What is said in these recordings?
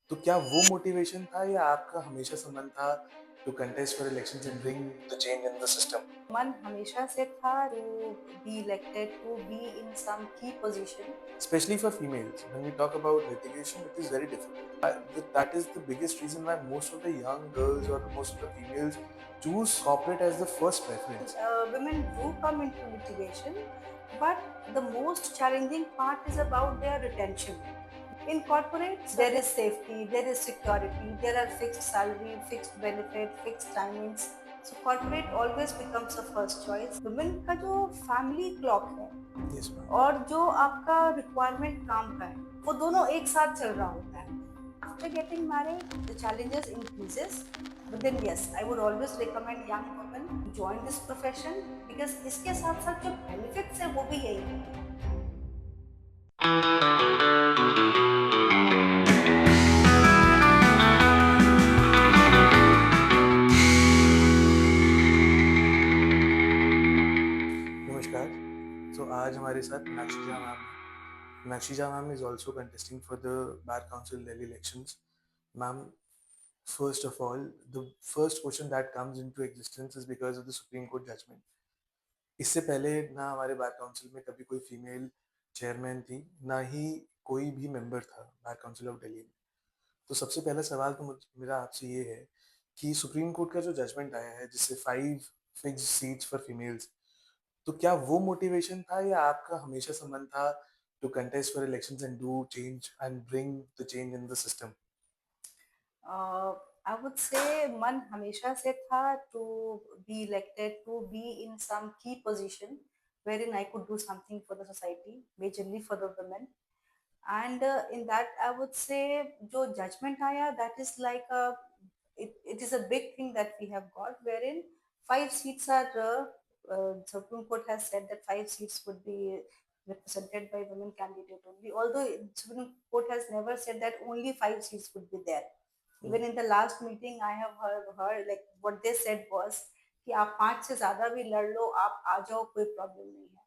तो क्या वो मोटिवेशन था या आपका हमेशा से मन था to contest for elections and bring the change in the system? मन हमेशा से था to be elected to be in some key position. Especially for females, when we talk about litigation, it is very difficult. That is the biggest reason why most of the young girls or most of the females choose corporate as the first preference. Women do come into litigation, but the most challenging part is about their retention. In corporates, there is safety, there is security, there are fixed salary, fixed benefit, fixed timings. So corporate always becomes a first choice. Women का जो family clock है Yes, ma'am. और जो आपका requirement काम का है, वो दोनों एक साथ चल रहा होता है. After getting married, the challenges increases. But then yes, I would always recommend young women to join this profession because इसके साथ साथ जो benefits है वो भी यही है. नमस्कार. So आज हमारे साथ मीनाक्षी मैम है. Meenakshi ma'am is also contesting for the Bar Council Delhi elections. Ma'am, first of all, the first question that comes into existence is because of the Supreme Court judgment. इससे पहले ना हमारे बार काउंसिल में कभी कोई female chairman थी, ना ही कोई भी मेंबर था बार काउंसिल ऑफ दिल्ली में. तो सबसे पहला सवाल तो मेरा आपसे ये है कि सुप्रीम कोर्ट का जो जजमेंट आया है जिससे 5 फिक्स्ड सीट्स फॉर फीमेल्स, तो क्या वो मोटिवेशन था या आपका हमेशा से मन था to contest for elections and do change and bring the change in the system? I would say मन हमेशा से था to be elected to be in some key position wherein I could do something for the society, majorly for the women. And in that I would say जो judgment आया, that is like it is a big thing that we have got, wherein 5 seats are Supreme Court has said that 5 seats would be represented by women candidate only, although Supreme Court has never said that only 5 seats would be there. Even in the last meeting I have heard like what they said was कि आप 5 से ज्यादा भी लड़ लो, आप आ जाओ, कोई problem नहीं है.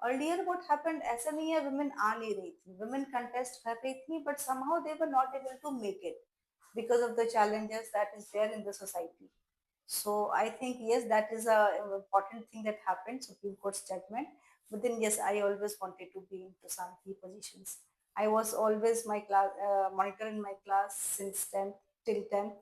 Earlier what happened, ऐसा नहीं है women आ नहीं रही थी, women contest कर रही थी, but somehow they were not able to make it because of the challenges that is there in the society. So I think yes, that is a important thing that happened, Supreme Court's judgment. But then yes, I always wanted to be into some key positions. I was always my class monitor in my class since 10th till 10th,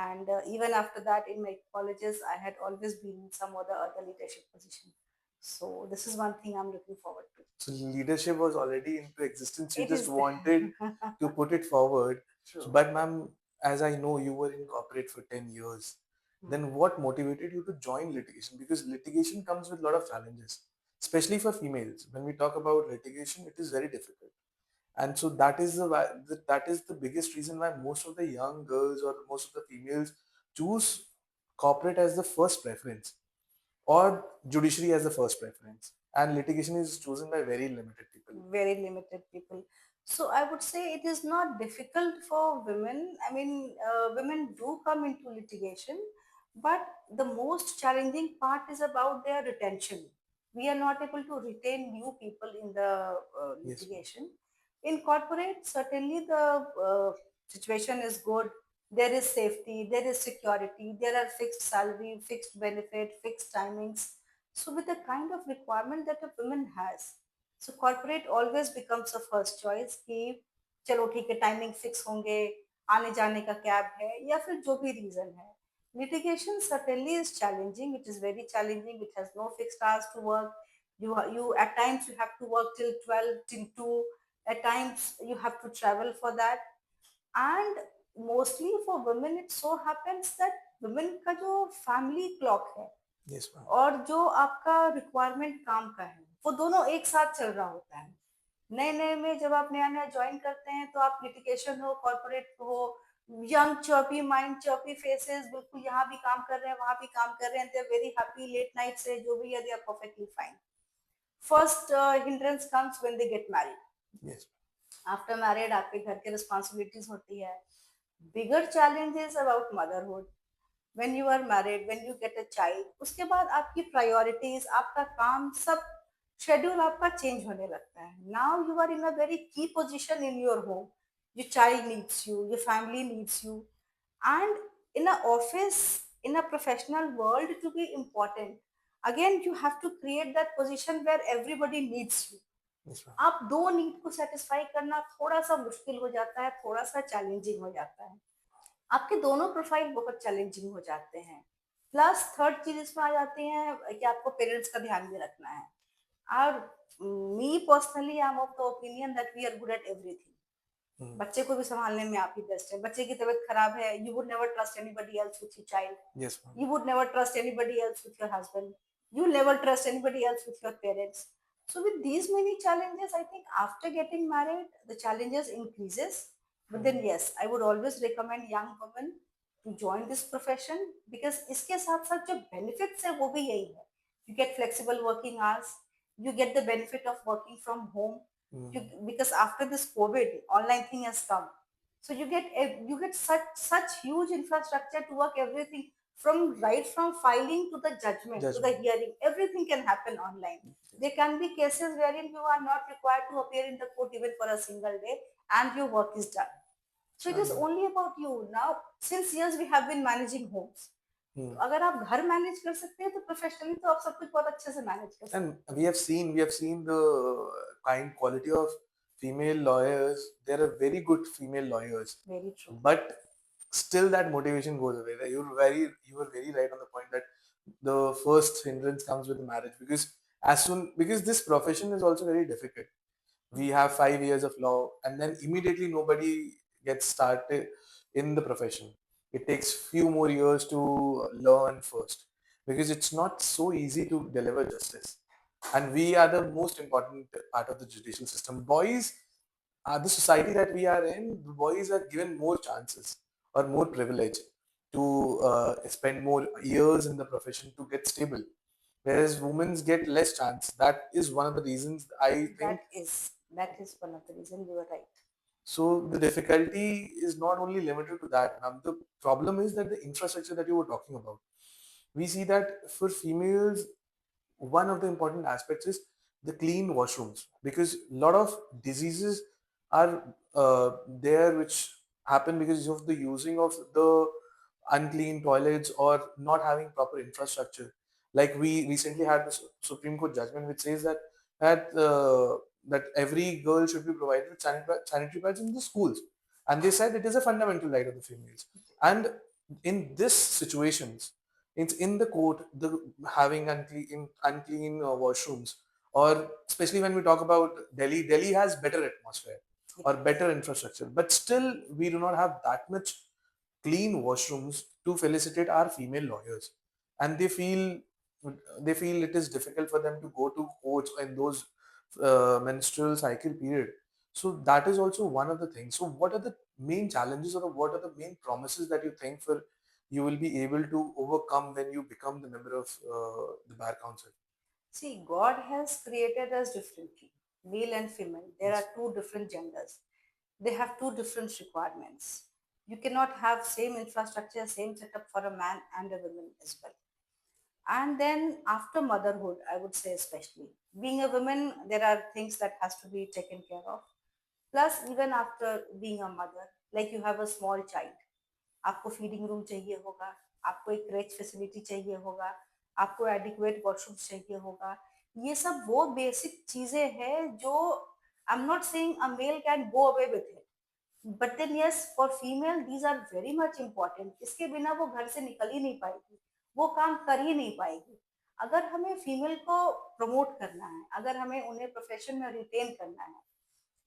and even after that in my colleges I had always been in some other leadership position. So this is one thing I'm looking forward to. So leadership was already into existence. You It just is wanted to put it forward. true. But ma'am, as I know, you were in corporate for 10 years. Then what motivated you to join litigation? Because litigation comes with a lot of challenges, especially for females. When we talk about litigation, it is very difficult. And so that is the biggest reason why most of the young girls or most of the females choose corporate as the first preference or judiciary as the first preference, and litigation is chosen by very limited people. Very limited people. So I would say it is not difficult for women. I mean, women do come into litigation, but the most challenging part is about their retention. We are not able to retain new people in the Yes, ma'am. litigation. In corporate, certainly the situation is good. There is safety, there is security, there are fixed salary, fixed benefit, fixed timings. So with the kind of requirement that a woman has, so corporate always becomes a first choice कि चलो ठीक है, timing fix होंगे, आने जाने का cab है या फिर जो भी रीजन है. Litigation certainly is challenging. It is very challenging. It has no fixed hours to work. You at times you have to work till 12, till 2. At times you have to travel for that. And mostly for women, it so happens that women का जो family clock है Yes, ma'am. और जो आपका requirement काम का है, वो दोनों एक साथ चल रहा होता है. नए नए में जब आप नया नया ज्वाइन करते हैं तो आप लिटिगेशन हो, कॉर्पोरेट हो, young chirpy mind, chirpy faces, बिल्कुल यहाँ भी काम कर रहे हैं, वहां भी काम कर रहे हैं, they are very happy, late night से जो भी है, they are perfectly fine. First hindrance comes when they get married. Yes. After married आपके घर के रिस्पॉन्सिबिलिटीज होती है. Bigger challenge is about motherhood. when you are married, when you get a child, उसके बाद आपकी प्रायोरिटीज, आपका काम, सब शेड्यूल आपका चेंज होने लगता है. Now you are in a very key position in your home. your child needs you, your family needs you. And in a office, in a professional world, to be important, again you have to create that position where everybody needs you. Yes, ma'am. आप दो need को satisfy करना थोड़ा सा मुश्किल हो जाता है, थोड़ा सा चैलेंजिंग हो जाता है। आपके दोनों प्रोफाइल बहुत चैलेंजिंग हो जाते हैं। प्लस थर्ड चीज इसमें आ जाती है कि आपको पेरेंट्स का ध्यान भी रखना है। और me personally I am of the opinion that we are good at everything. Mm. बच्चे को भी संभालने में आप ही बेस्ट है। बच्चे की तबीयत खराब है, you would never trust anybody else with your child, Yes, ma'am. you would never trust anybody else with your husband, you never trust anybody else with your parents. So with these many challenges, I think after getting married the challenges increases. But then yes, I would always recommend young women to join this profession, because इसके साथ साथ जो benefits है वो भी यही है। You get flexible working hours, you get the benefit of working from home, you, Mm. because after this COVID online thing has come, so you get such huge infrastructure to work everything, from right from filing to the judgment to the Judgment. hearing, everything can happen online. There can be cases wherein you are not required to appear in the court even for a single day, and your work is done. So it is Chalo. only about you now. Since years we have been managing homes, Hmm. तो अगर आप घर manage कर सकते हैं तो professionally तो आप सब कुछ बहुत अच्छे से मैनेज कर सकते हैं। And we have seen the kind quality of female lawyers. There are very good female lawyers, very true. but still that motivation goes away. You were very right on the point that the first hindrance comes with marriage, because this profession is also very difficult. We have 5 years of law, and then immediately nobody gets started in the profession. It takes few more years to learn first, because it's not so easy to deliver justice, and we are the most important part of the judicial system. Boys, the society that we are in, the boys are given more chances or more privilege to spend more years in the profession to get stable, whereas women get less chance. That is one of the reasons I think. That is one of the reasons, you are right. So the difficulty is not only limited to that. Now the problem is that the infrastructure that you were talking about, we see that for females, one of the important aspects is the clean washrooms, because a lot of diseases are there which happen because of the using of the unclean toilets or not having proper infrastructure. Like we recently had the Supreme Court judgment which says that every girl should be provided with sanitary pads in the schools, and they said it is a fundamental right of the females. And in this situations, it's in the court, the having unclean washrooms, or especially when we talk about Delhi has better atmosphere or better infrastructure, but still we do not have that much clean washrooms to felicitate our female lawyers, and they feel it is difficult for them to go to courts in those menstrual cycle period. So that is also one of the things. So what are the main challenges, or what are the main promises that you think for you will be able to overcome when you become the member of the bar council? See, God has created us differently, male and female. There are Yes. two different genders. They have two different requirements. You cannot have same infrastructure, same setup for a man and a woman as well. And then after motherhood, I would say especially being a woman, there are things that has to be taken care of. Plus, even after being a mother, like you have a small child, आपको feeding room चाहिए होगा, आपको एक creche facility चाहिए होगा, आपको adequate washroom चाहिए होगा। ये सब वो बेसिक चीजें हैं जो I am not saying a male can go away with it, but then yes for female these are very much important. इसके बिना वो घर से निकल ही नहीं पाएगी, वो काम कर ही नहीं पाएगी। अगर हमें फीमेल को प्रमोट करना है, अगर हमें उन्हें प्रोफेशन में रिटेन करना है,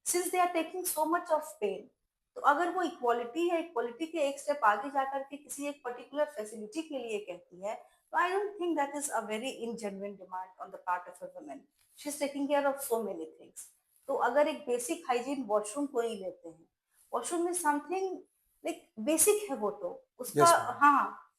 since they are taking so much of pain, तो अगर वो इक्वालिटी है, इक्वालिटी के एक स्टेप आगे जाकर के किसी एक पर्टिकुलर फैसिलिटी के लिए कहती है, तो I don't think that is a very ingenuine demand on the part of a woman. She is taking care of so many things. तो अगर एक बेसिक हाइजीन वॉशरूम को ही लेते हैं, washroom is something like basic है वो तो उसका। Yes, ma'am. हाँ,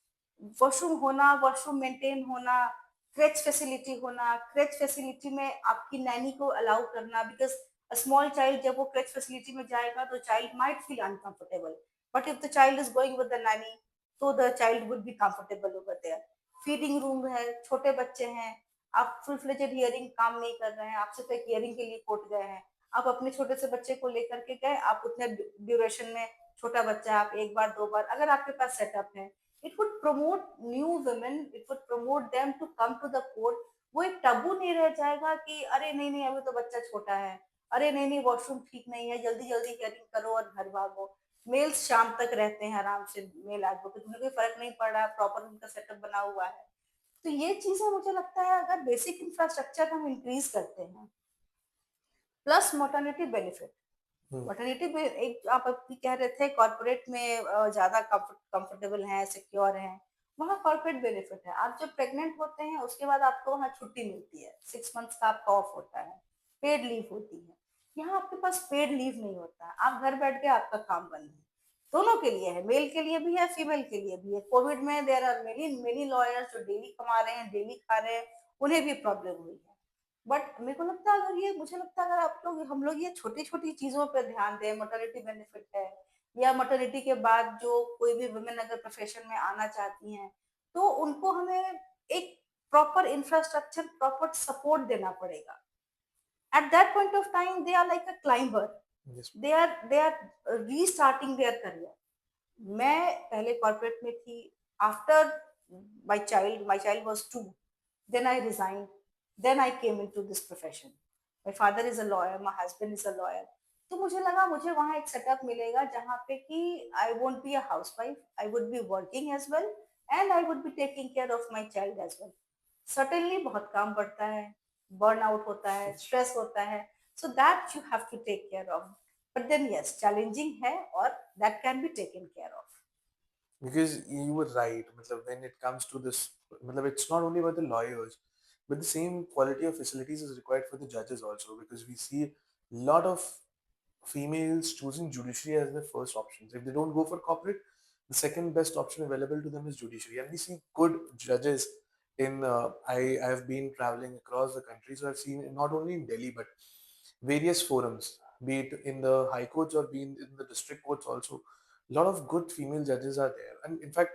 वॉशरूम होना, वॉशरूम मेंटेन होना, क्रेच फैसिलिटी होना, क्रेच फैसिलिटी में आपकी नैनी को अलाउ करना, बिकॉज अ स्मॉल चाइल्ड जब वो क्रेच फैसिलिटी में जाएगा तो child might feel uncomfortable, but if the child is going with the nanny तो the child would be comfortable over there. Feeding room है, छोटे बच्चे हैं, आप फुल फ्लेजेड हियरिंग काम नहीं कर रहे हैं, आप सिर्फ एक हियरिंग के लिए कोर्ट गए हैं, आप अपने छोटे से बच्चे को लेकर के गए, आप उतने ड्यूरेशन में, छोटा बच्चा है, आप एक बार दो बार अगर आपके पास सेटअप है, it would promote new women, it would promote them to come to the court. वो एक टबू नहीं रह जाएगा कि अरे नहीं नहीं अभी तो बच्चा छोटा है, अरे नहीं नहीं वॉशरूम ठीक नहीं है, जल्दी जल्दी हियरिंग करो और घर भागो। मेल्स शाम तक रहते हैं आराम से, मेल एडवोकेट, उन्हें कोई फर्क नहीं पड़ रहा, प्रॉपर उनका सेटअप बना हुआ है। तो ये चीजें मुझे लगता है अगर बेसिक इंफ्रास्ट्रक्चर हम इंक्रीज करते हैं, plus maternity benefit. Hmm. Maternity में एक आप अभी कह रहे थे कॉर्पोरेट में ज्यादा कंफर्टेबल है, सिक्योर है, वहाँ कॉर्पोरेट बेनिफिट है। आप जब प्रेग्नेंट होते हैं उसके बाद आपको वहाँ छुट्टी मिलती है, 6 मंथ्स का आपका ऑफ होता है, पेड लीव होती है। यहाँ आपके पास पेड लीव नहीं होता, आप घर बैठ के आपका काम बंद है। दोनों के लिए है, मेल के लिए भी है, फीमेल के लिए भी है। कोविड में there are many many lawyers जो डेली कमा रहे हैं, डेली खा रहे हैं, उन्हें भी प्रॉब्लम हुई है। बट मेरे को लगता है अगर ये, मुझे लगता है अगर आप लोग, हम लोग ये छोटी छोटी चीजों पर ध्यान दें, मटर्निटी बेनिफिट है, या मटर्निटी के बाद जो कोई भी वुमेन अगर प्रोफेशन में आना चाहती हैं, तो उनको हमें एक प्रॉपर इंफ्रास्ट्रक्चर, प्रॉपर सपोर्ट देना पड़ेगा। At that point of time they are like a climber, Yes. They are restarting their career. मैं पहले कॉर्पोरेट में थी, after my child was 2, then I resign, then I came into this profession. My father is a lawyer, my husband is a lawyer. तो मुझे लगा मुझे वहां एक सेटअप मिलेगा जहां पे कि I won't be a housewife, I would be working as well, and I would be taking care of my child as well. Certainly बहुत काम बढ़ता है, बर्न आउट होता है, स्ट्रेस होता है, so that you have to take care of. But then yes, challenging है और that can be taken care of. Because you were right. Matlab, when it comes to this, matlab, it's not only about the lawyers, but the same quality of facilities is required for the judges also. Because we see a lot of females choosing judiciary as their first options. If they don't go for corporate, the second best option available to them is judiciary. And we see good judges in. I have been traveling across the country, so I've seen not only in Delhi but various forums, be it in the high courts or be in the district courts also. A lot of good female judges are there, and in fact,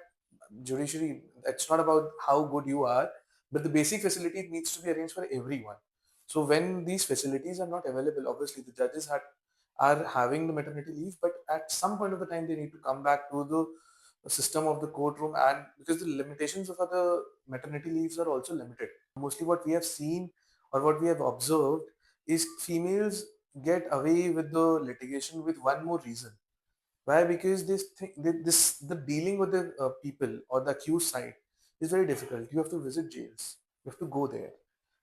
judiciary. It's not about how good you are, but the basic facility needs to be arranged for everyone. So when these facilities are not available, obviously the judges are having the maternity leave, but at some point of the time they need to come back to the system of the courtroom, and because the limitations of the maternity leaves are also limited. Mostly what we have seen or what we have observed is females get away with the litigation with one more reason. Why? Because this the dealing with the people or the accused side is very difficult. You have to visit jails. You have to go there.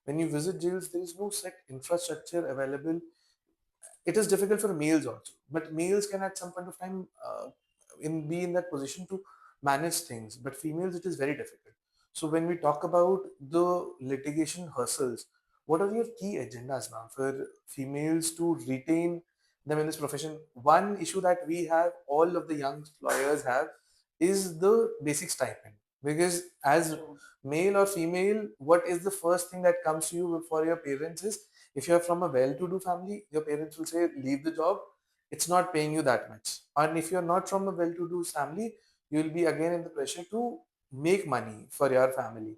When you visit jails, there is no set infrastructure available. It is difficult for males also, but males can at some point of time be in that position to manage things. But females, it is very difficult. So when we talk about the litigation hustles, what are your key agendas, ma'am, for females to retain them in this profession? One issue that we have, all of the young lawyers have, is the basic stipend. Because as male or female, what is the first thing that comes to you for your parents is, if you're from a well-to-do family, your parents will say, leave the job. It's not paying you that much. And if you're not from a well-to-do family, you'll be again in the pressure to make money for your family.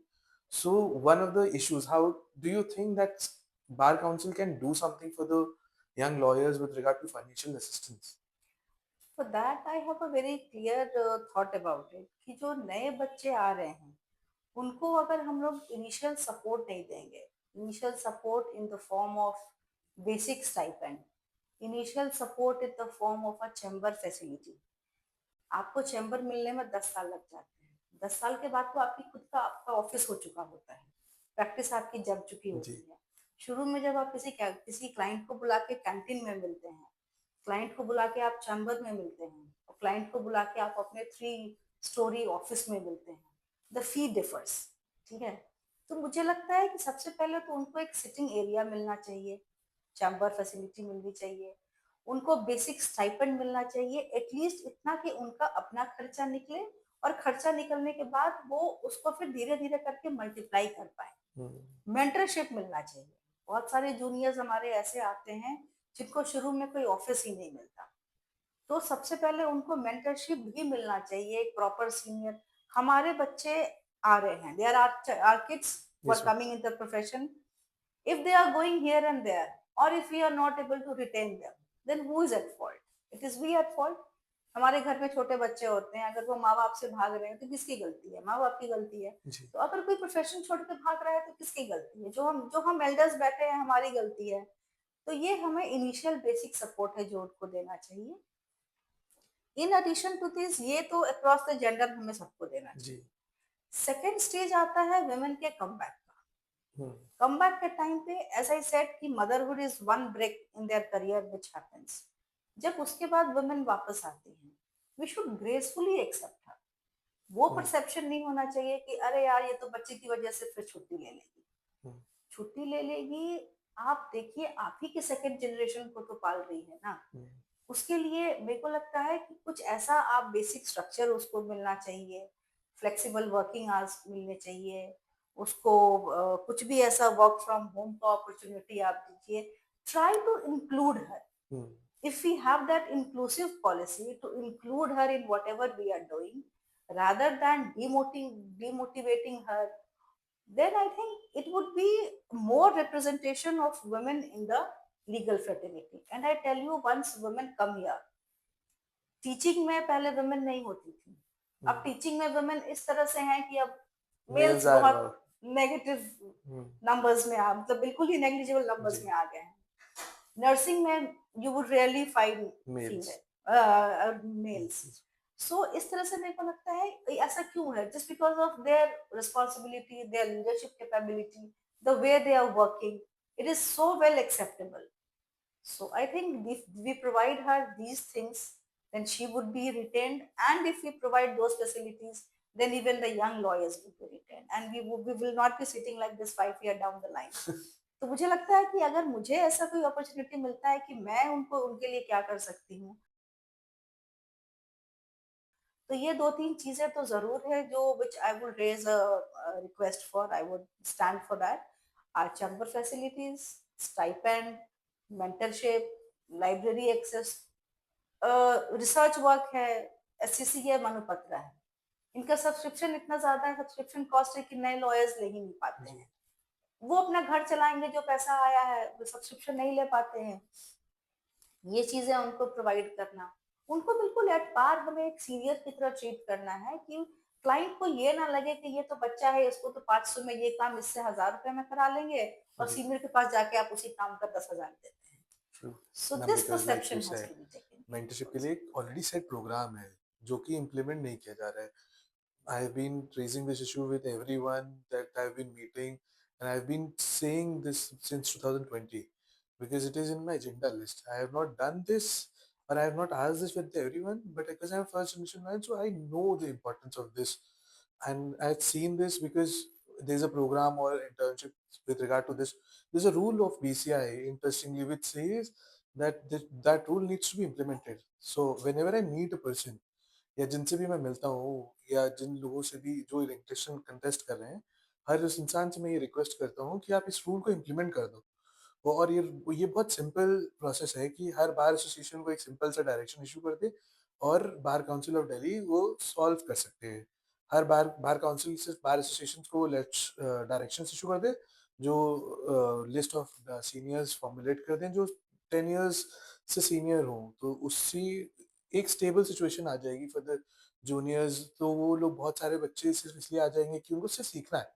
So one of the issues, how do you think that bar council can do something for the young lawyers with regard to financial assistance? For that I have a very clear thought about it कि जो नए बच्चे आ रहे हैं उनको अगर हम लोग इनिशियल सपोर्ट नहीं देंगे, initial support in the form of basic stipend, initial support in the form of a chamber facility. आपको चैम्बर मिलने में 10 साल लग जाते हैं, 10 साल के बाद तो आपकी खुद का आपका ऑफिस हो चुका होता है, प्रैक्टिस आपकी जम चुकी जी. होती है। शुरू में जब आप किसी क्लाइंट को बुला के कैंटीन में मिलते हैं, क्लाइंट को बुला के आप चैम्बर में मिलते हैं, और क्लाइंट को बुला के आप अपने 3 स्टोरी ऑफिस में मिलते हैं, द फी डिफर्स। ठीक है, तो मुझे लगता है कि सबसे पहले तो उनको एक सिटिंग एरिया मिलना चाहिए, चैम्बर फैसिलिटी मिलनी चाहिए, उनको बेसिक स्टाइपेंड मिलना चाहिए, एटलीस्ट इतना कि उनका अपना खर्चा निकले, और खर्चा निकलने के बाद वो उसको फिर धीरे धीरे करके मल्टीप्लाई कर पाए। मेंटरशिप मिलना चाहिए। बहुत सारे जूनियर्स हमारे ऐसे आते हैं जिनको शुरू में कोई ऑफिस ही नहीं मिलता, तो सबसे पहले उनको मेंटरशिप भी मिलना चाहिए, एक प्रॉपर सीनियर। हमारे बच्चे आ रहे हैं, there are kids who are Yes, ma'am. Coming in the profession, if they are going here and there, और if we are not able to retain them, then who is at fault? It is we at fault. हमारे घर में छोटे बच्चे होते हैं, अगर वो माँ बाप से भाग रहे हैं तो किसकी गलती है? माँ बाप की गलती है। जी। तो अगर कोई प्रोफेशन छोड़ के भाग रहा है तो किसकी गलती है? जो हम एल्डर्स बैठे हैं, हमारी गलती है। तो ये हमें इनिशियल बेसिक सपोर्ट है जो उनको देना चाहिए। इन एडिशन टू दिस, ये तो अक्रॉस द जेंडर हमें सबको देना जी। चाहिए। सेकेंड स्टेज आता है वुमेन के कमबैक का। हम्म। कमबैक के टाइम पे एज आई सेड कि motherhood is one break in their career which happens. जब उसके बाद वुमेन वापस आती हैं, we should gracefully accept her. वो हम्म। परसेप्शन नहीं होना चाहिए कि अरे यार ये तो बच्चे की वजह से फिर छुट्टी ले लेगी। हम्म। छुट्टी ले लेगी, आप देखिए आप ही के सेकेंड जनरेशन को तो पाल रही है ना। हम्म। उसके लिए मेरे को लगता है कि कुछ ऐसा आप बेसिक स्ट्रक्चर उसको मिलना चाहिए, फ्लेक्सिबल वर्किंग आवर्स मिलने चाहिए उसको, कुछ भी ऐसा वर्क फ्रॉम होम का अपॉर्चुनिटी आप दीजिए। Try to include her. Hmm. If we have that inclusive policy to include her in whatever we are doing, rather than demotivating her, then I think it would be more representation of women in the legal fraternity. And I tell you, once women come here, teaching में पहले women नहीं होती थी। अब teaching में women इस तरह से हैं कि अब मेल्स मेल्स आर बहुत अलाउड। नेगेटिव नंबर्स में आ, मतलब बिल्कुल ही नेग्लिजिबल नंबर्स जी। में आ गए हैं। नर्सिंग में you would really find males. Males. So इस तरह से मेरे को लगता है ऐसा क्यों है? Just because of their responsibility, their leadership capability, the way they are working, it is so well acceptable. So I think if we provide her these things, then she would be retained. And if we provide those facilities, then even the young lawyers will be retained. And we will not be sitting like this 5 year down the line. तो मुझे लगता है कि अगर मुझे ऐसा कोई opportunity मिलता है कि मैं उनको उनके लिए क्या कर सकती हूँ, तो ये दो तीन चीजें तो जरूर है जो which I would raise a request for, I would stand for that. Are chamber facilities, stipend, mentorship, library access, research work है, एससीसी है, मनुपत्र है। इनका सब्सक्रिप्शन इतना ज्यादा है, सब्सक्रिप्शन कॉस्ट है कि नए लॉयर्स ले ही नहीं पाते हैं। वो अपना घर चलाएंगे, जो पैसा आया है वो सब्सक्रिप्शन नहीं ले पाते हैं। ये चीजें उनको प्रोवाइड करना, उनको बिल्कुल एट पार हमें एक सीनियर की तरह ट्रीट करना है कि क्लाइंट को ये ना लगे कि ये तो बच्चा है, इसको तो 500 में ये काम इससे 1000 रुपए में करा लेंगे और जी। सीनियर के पास जाके आप उसी काम का 10,000 देते हैं। ट्रू। सो ना, this because like you perception has said, to be taken mentorship के केयर लिए एक ऑलरेडी सेट प्रोग्राम है जो कि इम्प्लीमेंट नहीं किया जा रहा है। I've been raising this issue with everyone that I've been meeting, and I've been saying this since 2020 because it is in my agenda list. I have not done this, or I have not asked this with everyone, but because I'm first generation man, so I know the importance of this, and I've seen this because there's a program or internship with regard to this. There's a rule of BCI, interestingly, which says that that rule needs to be implemented. So whenever I meet a person या जिनसे भी मैं मिलता हूँ या जिन लोगों से भी जो इलेक्शन कंटेस्ट कर रहे हैं, हर उस इंसान से मैं ये रिक्वेस्ट करता हूँ कि आप इस रूल को इम्प्लीमेंट कर दो। और ये बहुत सिंपल प्रोसेस है कि हर बार एसोसिएशन को एक सिंपल सा डायरेक्शन इशू कर दे और बार काउंसिल ऑफ दिल्ली वो सॉल्व कर सकते हैं। हर बार बार काउंसिल से बार एसोसिएशंस को डायरेक्शंस इशू कर दे, जो लिस्ट ऑफ सीनियर्स फॉर्मुलेट कर दें जो 10 इयर्स से सीनियर हों, तो उससे एक स्टेबल सिचुएशन आ जाएगी फॉर द जूनियर्स। तो वो लोग, बहुत सारे बच्चे सिर्फ इसलिए आ जाएंगे कि उनको सिर्फ सीखना है,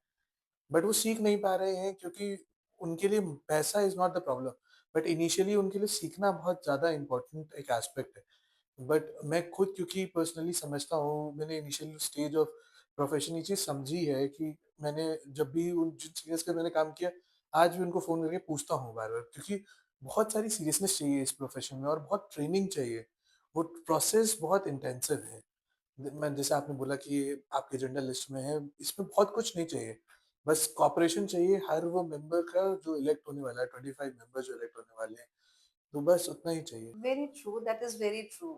बट वो सीख नहीं पा रहे हैं क्योंकि उनके लिए पैसा is not the problem, but initially उनके लिए सीखना बहुत ज़्यादा इंपॉर्टेंट एक एस्पेक्ट है। बट मैं खुद क्योंकि पर्सनली समझता हूँ, मैंने इनिशियल स्टेज ऑफ प्रोफेशन ये चीज़ समझी है कि मैंने जब भी उन जिन सीनियर्स के मैंने काम किया, आज भी उनको फ़ोन करके पूछता हूँ बार बार, क्योंकि बहुत सारी सीरियसनेस चाहिए इस प्रोफेशन में और बहुत ट्रेनिंग चाहिए। वो प्रोसेस बहुत इंटेंसिव है। मैं, जैसे आपने बोला कि ये आपके एजेंडा लिस्ट में है, इसमें बहुत कुछ नहीं चाहिए, बस कॉपरेशन चाहिए हर वो मेंबर का जो इलेक्ट होने वाला है, 25 मेंबर जो इलेक्ट होने वाले हैं, तो बस उतना ही चाहिए। Very true, that is very true.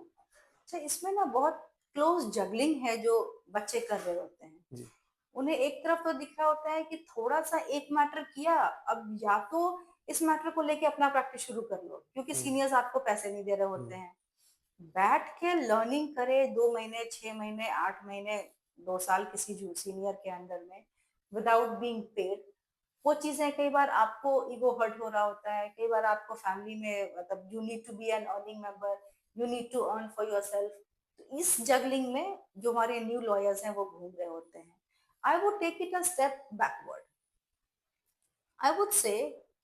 अच्छा, इसमें ना बहुत क्लोज जगलिंग है जो बच्चे कर रहे होते हैं। जी। उन्हें एक तरफ तो दिख रहा होता है कि थोड़ा सा एक मैटर किया, अब या तो इस मैटर को लेके अपना प्रैक्टिस शुरू कर लो क्योंकि हुँ। सीनियर्स आपको पैसे नहीं दे रहे हुँ। होते हैं। बैठ के लर्निंग करे 2 महीने, 6 महीने, 8 महीने, 2 साल किसी सीनियर के अंडर में विदाउट बीइंग पेड। वो चीजें कई बार आपको ईगो हर्ट हो रहा होता है, कई बार आपको फैमिली में मतलब you need to be an earning member, you need to earn for yourself. तो इस जगलिंग में जो हमारे न्यू लॉयर्स हैं वो घूम रहे होते हैं। I would take it a step backward. I would say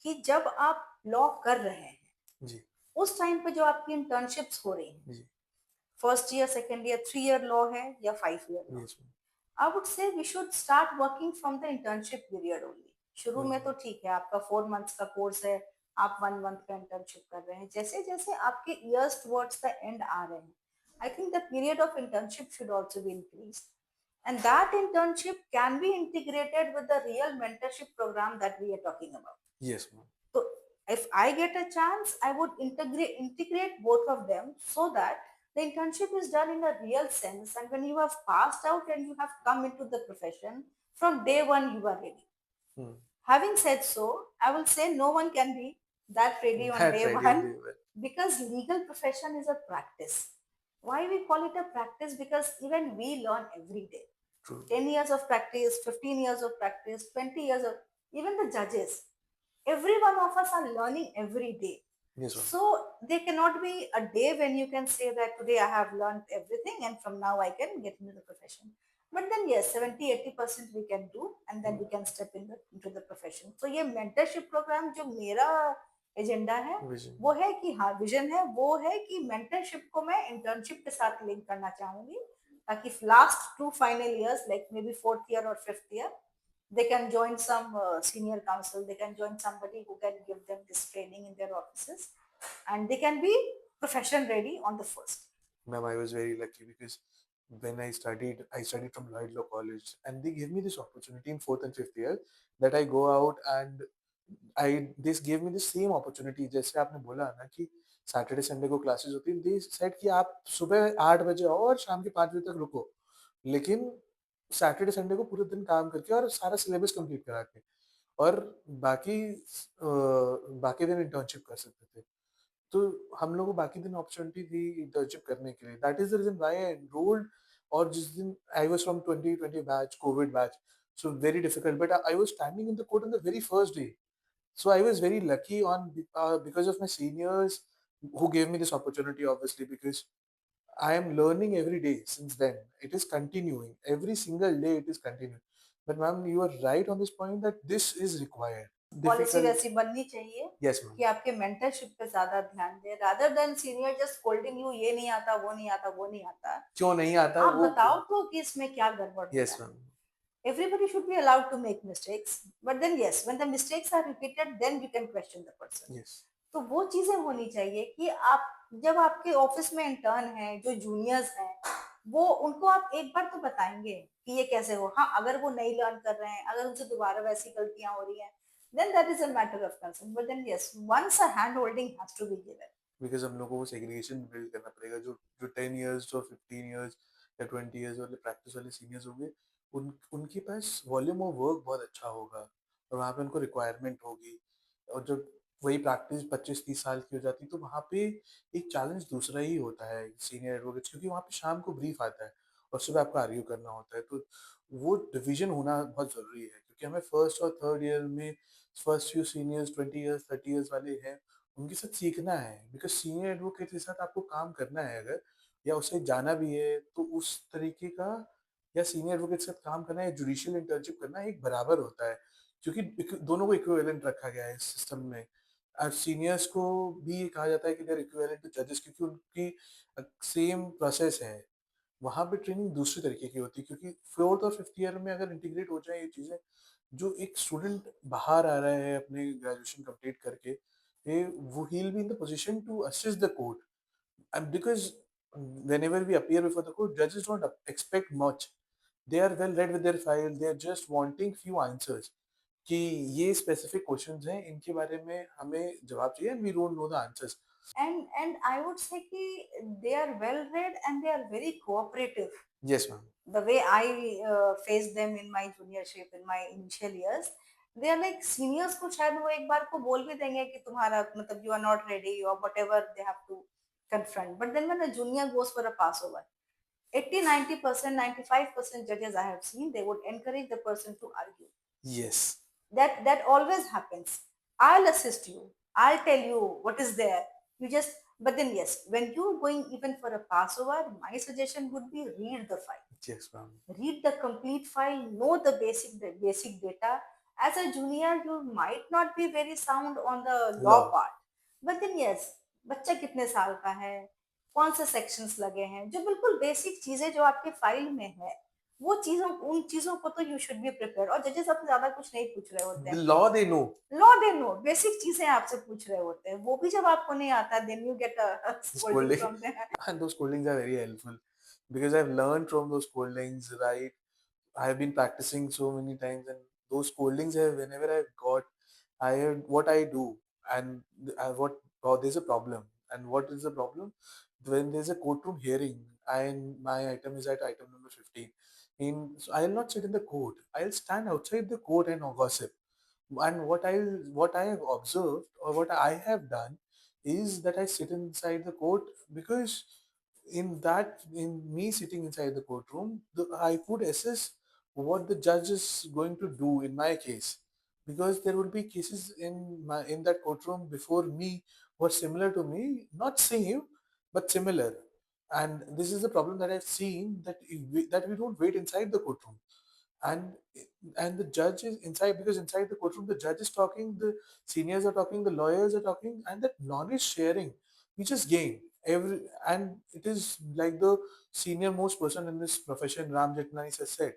कि जब आप लॉ कर रहे हैं जी, उस टाइम पे जो आपकी इंटर्नशिप्स हो रही हैं, जी, first year, second year, 3 year law है या 5 year law, yes ma'am. I would say we should start working from the internship period only. शुरू में तो ठीक है, आपका 4 मंथ्स का कोर्स है, आप 1 मंथ का इंटर्नशिप कर रहे हैं, जैसे जैसे आपके ईयर्स टुवर्ड्स द एंड आ रहे हैं, I think the period of internship should also be increase, and that internship can be integrated with the real mentorship program that we are talking about. Yes ma'am. So if I get a chance, I would integrate both of them so that the internship is done in a real sense. And when you have passed out and you have come into the profession, from day one you are ready. Hmm. Having said so, I will say no one can be that ready on That day ready on one day one. because legal profession is a practice. Why we call it a practice? Because even we learn every day. True. 10 years of practice, 15 years of practice, 20 years of, even the judges, every one of us are learning every day. Yes ma'am. So there cannot be a day when you can say that today I have learned everything and from now I can get into the profession. But then yes, 70-80% we can do and then we can step into the profession. So ये mentorship program जो मेरा agenda है Vision. वो है कि हाँ vision है वो है कि मेंटरशिप को मैं इंटर्नशिप के साथ लिंक करना चाहूंगी ताकि last 2 final years like may be 4th year और 5th year they can join some senior counsel, they can join somebody who can give them this training in their offices and they can be profession ready on the first. Ma'am, I was very lucky because when I studied from Lloyd Law College, and they gave me this opportunity in fourth and fifth year that I go out and I this gave me the same opportunity. जैसे आपने बोला ना कि Saturday Sunday को classes होती है, they said कि आप सुबह 8 बजे आओ और शाम के 5 बजे तक रुको, लेकिन सैटरडे संडे को पूरे दिन काम करके और सारा सिलेबस कंप्लीट करा के और बाकी बाकी दिन इंटर्नशिप कर सकते थे। तो हम लोगों को बाकी दिन अपॉर्चुनिटी थी इंटर्नशिप करने के लिए। That is the reason why I enrolled. और जिस दिन I was from 2020 batch, Covid batch, so very difficult but I was standing in the court on the very first day. So I was very lucky on because of my seniors who gave me this opportunity, obviously, because I am learning every day since then. It is continuing. Every single day it is continuing. But ma'am, you are right on this point that this is required. Policy Difficult. वैसी बननी चाहिए Yes, ma'am. कि आपके mentorship पे ज्यादा ध्यान दे rather than senior just holding you ये नहीं आता वो नहीं आता वो नहीं आता। क्यों नहीं आता आप वो बताओ तो कि इसमें क्या गड़बड़ हो रहा Yes, है। ma'am. Everybody should be allowed to make mistakes, but then yes, when the mistakes are repeated, then you can question the person. Yes. तो वो चीजें होनी चाहिए कि आप जब आपके ऑफिस में इंटर्न हैं जो जूनियर्स हैं वो उनको आप एक बार तो बताएंगे कि ये कैसे हो। हाँ अगर वो नहीं लर्न कर रहे हैं अगर उनसे दोबारा वैसी गलतियां हो रही हैं then that is a matter of concern, but then yes once a hand holding has to be given. Because हम लोगों को सेग्रीगेशन बिल्ड करना पड़ेगा। जो जो 10 इयर्स जो 15 इयर्स या 20 इयर्स वाले प्रैक्टिस वाले सीनियर्स होंगे, उनके पास वॉल्यूम ऑफ वर्क बहुत अच्छा होगा और वहाँ पे उनको रिक्वायरमेंट होगी। और जब वही प्रैक्टिस 25-30 साल की हो जाती है, तो वहाँ पे एक चैलेंज दूसरा ही होता है सीनियर एडवोकेट्स, क्योंकि वहाँ पे शाम को ब्रीफ आता है और सुबह आपको आर्ग्यू करना होता है। तो वो डिवीज़न होना बहुत ज़रूरी है, क्योंकि हमें फर्स्ट और थर्ड ईयर में first few seniors 20 years, 30 years वाले हैं, उनके साथ सीखना है। बिकॉज़ सीनियर एडवोकेट के साथ आपको काम करना है अगर, या उससे जाना भी है, तो उस तरीके का, या सीनियर एडवोकेट के साथ काम करना या जुडिशियल इंटर्नशिप करना एक बराबर होता है। क्योंकि दोनों को इक्विवेलेंट रखा गया है इस सिस्टम में। सीनियर्स को भी ये कहा जाता है कि दे आर इक्विवेलेंट टू जजेस, क्योंकि उनकी सेम प्रोसेस है। वहाँ पे ट्रेनिंग दूसरी तरीके की होती है, क्योंकि फोर्थ और फिफ्थ ईयर में अगर इंटीग्रेट हो जाए ये चीज़ें, जो एक स्टूडेंट बाहर आ रहा है अपने ग्रेजुएशन कंप्लीट करके, वो ही will be in the position to assist the court, and because whenever we appear before the court, judges don't expect much. They are well read with their file, they are just wanting few answers कि ये specific questions हैं, इनके बारे में हमें जवाब चाहिए, and we don't know the answers. And I would say कि they are well read and they are very cooperative. Yes ma'am. The way I faced them in my juniorship in my initial years, they are like seniors को शायद वो एक बार को बोल भी देंगे कि तुम्हारा मतलब you are not ready or whatever they have to confront, but then when a junior goes for a passover 80-90%, 95% judges I have seen they would encourage the person to argue. Yes. That always happens. I'll assist you, I'll tell you what is there. You just, but then yes, when you're going even for a passover, my suggestion would be read the file, Yes, ma'am. read the complete file, know the basic data. As a junior you might not be very sound on the law Law. part, but then yes, बच्चा कितने साल का है, कौन से sections लगे हैं, जो बिल्कुल बेसिक चीजें जो आपके फाइल में है, वो चीजों, उन चीजों को तो यू शुड बी प्रिपेयर। और जजेस आपसे ज्यादा कुछ नहीं पूछ रहे होते The हैं, law they know. Law they know, basic चीजें आपसे पूछ रहे होते हैं, वो भी जब आपको नहीं आता then you get scolding Scolding. From there. And those scoldings are very helpful because I've learned from those scoldings, right? I've been practicing so many times, and those scoldings have, whenever I've got, what I do, and what, oh, there's a problem. And what is the problem? When there's a courtroom hearing and my item is at item number 15, so I'll not sit in the court. I'll stand outside the court and gossip. And what I have observed or what I have done is that I sit inside the court because in me sitting inside the courtroom, I could assess what the judge is going to do in my case, because there would be cases in that courtroom before me who are similar to me, not same but similar. And this is the problem that I've seen, that we don't wait inside the courtroom, and the judge is inside, because inside the courtroom the judge is talking, the seniors are talking, the lawyers are talking, and that knowledge sharing we just gain every, and it is like the senior most person in this profession, Ram Jetnani, has said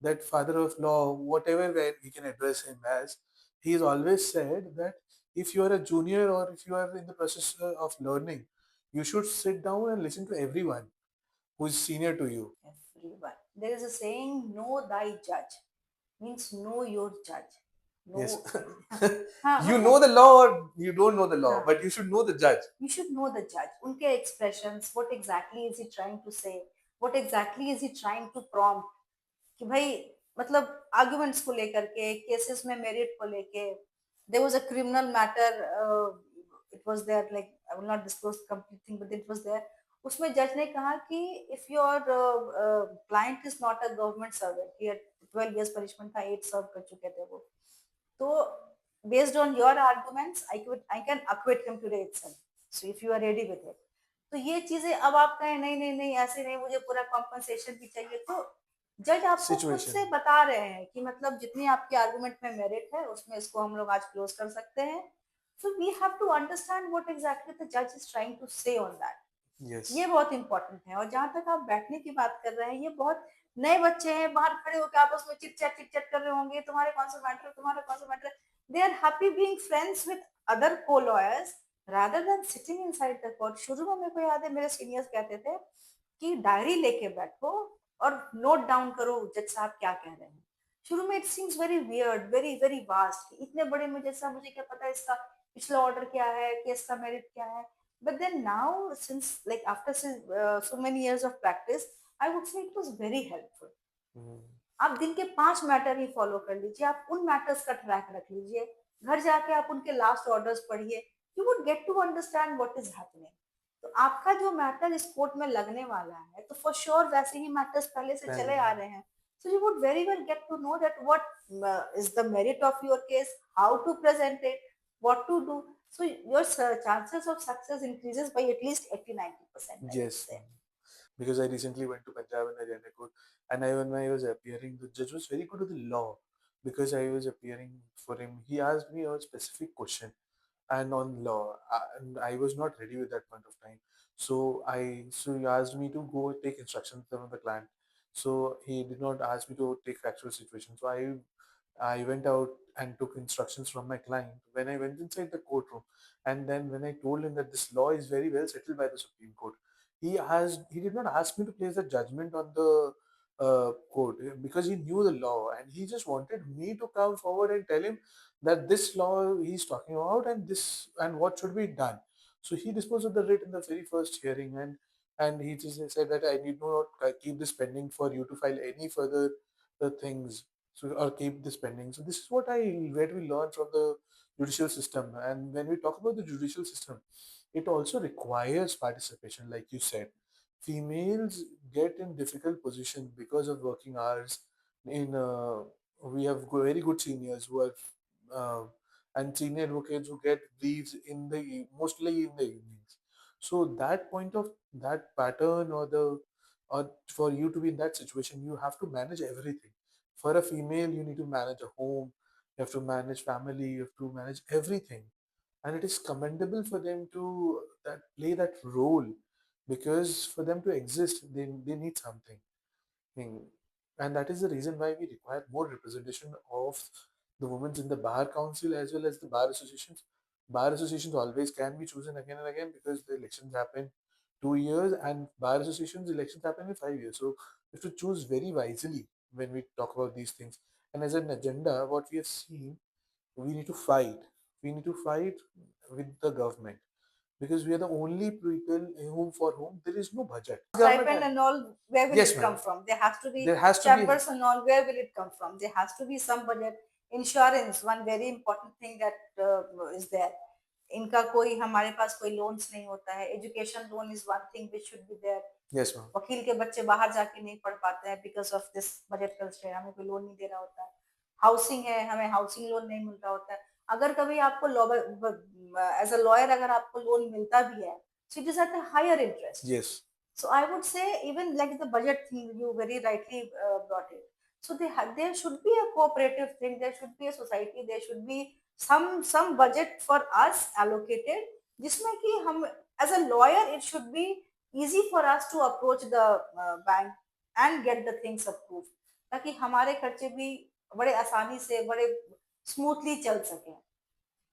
that father of law, whatever way we can address him as, he has always said that if you are a junior or if you are in the process of learning, you should sit down and listen to everyone who is senior to you. Everyone, there is a saying, know thy judge, means know your judge, know। Yes. हाँ You मतलब, know the law or you don't know the law, हाँ, but you should know the judge. you should know the judge, उनके expressions, what exactly is he trying to say, what exactly is he trying to prompt, कि भाई मतलब arguments को लेकर के, cases में merit को लेके। There was a criminal matter, it was there, like I will not disclose complete thing, but it was there. उसमें जज ने कहा कि if your client is not a government servant, ये 12 इयर्स पनिशमेंट था, 8 सर्व कर चुके थे वो, तो based on your arguments I can acquit him today itself, so if you are ready with it। तो ये चीजें अब आप कहें नहीं नहीं नहीं ऐसे नहीं, मुझे पूरा कॉम्पनसेशन भी चाहिए, तो जज आपको खुद Situation. से बता रहे हैं कि मतलब जितनी आपकी आर्गुमेंट में मेरिट है उसमें इसको हम लोग आज क्लोज कर सकते हैं। So we have to understand what exactly the जज is trying to say on that. Yes. ये बहुत इंपॉर्टेंट है। और जहां तक आप बैठने की बात कर रहे हैं, ये बहुत नए बच्चे हैं, बाहर खड़े होकर आपस में चिट चैट कर रहे होंगे, तुम्हारे कौन सा मैटर, तुम्हारा कौन सा matter. They are happy being friends with other co lawyers rather than sitting inside the court. शुरू में मेरे को याद है मेरे सीनियर्स कहते थे कि डायरी लेके बैठो और नोट डाउन करो जज साहब क्या कह रहे हैं। शुरू में it seems very weird, very very vast, इतने बड़े मुझे साहब मुझे क्या पता इसका पिछला ऑर्डर क्या है, केस का मेरिट क्या है। But then now, since like after so many years of practice, I would say it was very helpful। Mm. आप दिन के 5 मैटर ही फॉलो कर लीजिए, आप उन मैटर्स का ट्रैक रख लीजिए, घर जाके आप उनके लास्ट ऑर्डर्स पढ़िए, you would get to understand what is happening. तो आपका जो मैटर इस कोर्ट में लगने वाला है, तो फॉर श्योर वैसे ही मैटर्स पहले से चले आ रहे हैं। So you would very well get to know that what is the merit of your case, how to present it, what to do. So your chances of success increases by at least 80-90%, I would Yes. say। Because I recently went to Punjab and Haryana court, and when I was appearing, the judge was very good with the law because I was appearing for him. He asked me a specific question and on law, and I was not ready with that point of time. So he asked me to go take instructions from the client. So he did not ask me to take factual situations. So I went out and took instructions from my client when I went inside the courtroom. And then when I told him that this law is very well settled by the Supreme Court, he did not ask me to place a judgment on the court because he knew the law, and he just wanted me to come forward and tell him that this law he's talking about and this and what should be done. So he disposed of the writ in the very first hearing, and he just said that I need not keep this pending for you to file any further things, so or keep this pending. So this is what we learned from the judicial system. And when we talk about the judicial system, it also requires participation, like you said. Females get in difficult position because of working hours. In We have very good seniors who are uh, and senior advocates who get briefs in the mostly in the evenings. So that point of that pattern or for you to be in that situation, you have to manage everything. For a female, you need to manage a home, you have to manage family, you have to manage everything, and it is commendable for them to play that role, because for them to exist, they need something. Hmm. And that is the reason why we require more representation of the women in the bar council as well as the bar associations. Bar associations always can be chosen again and again because the elections happen 2 years, and bar associations elections happen in 5 years. So we have to choose very wisely when we talk about these things. And as an agenda, what we have seen, we need to fight. We need to fight with the government, because we are the only people for whom there is no budget. Stipend and all, where will Yes, it come ma'am. from? There has to be There has to be. chambers and all, where will it come from? There has to be some budget. Insurance, one very important thing that is there. इनका कोई हमारे पास कोई loans नहीं होता है. Education loan is one thing which should be there. Yes, ma'am. वकील के बच्चे बाहर जाके नहीं पढ़ पाते हैं because of this budget constraint. हमें कोई लोन नहीं दे रहा होता है. हाउसिंग है, हमें हाउसिंग लोन नहीं मिल रहा होता है. अगर कभी आपको एज अ लॉयर अगर आपको लोन मिलता भी है, so it is at a higher interest. Yes. So I would say, even like the budget thing you very rightly brought it. So there should be a cooperative thing. There should be a society. There should be some budget for us allocated. जिसमें कि हम as a lawyer it should be easy for us to approach the bank and get the things approved, ताकि हमारे खर्चे भी बड़े आसानी से बड़े स्मूथली चल सके.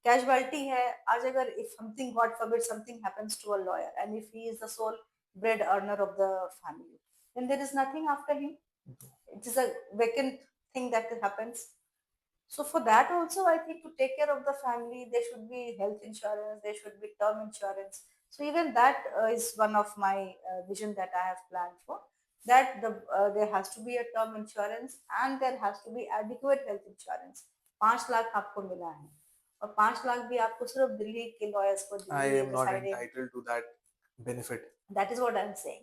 Casualty है, आज अगर if something God forbid something happens to a lawyer and if he is the sole bread earner of the family, then there is nothing after him. It is a vacant thing that happens. So for that also, I think to take care of the family, there should be health insurance, there should be term insurance. So even that is one of my vision that I have planned for. That there has to be a term insurance and there has to be adequate health insurance. 5 lakh आपको मिला है और 5 लाख भी आपको सिर्फ दिल्ली के lawyers को I Delhi am not residing. entitled to that benefit. That is what I'm saying.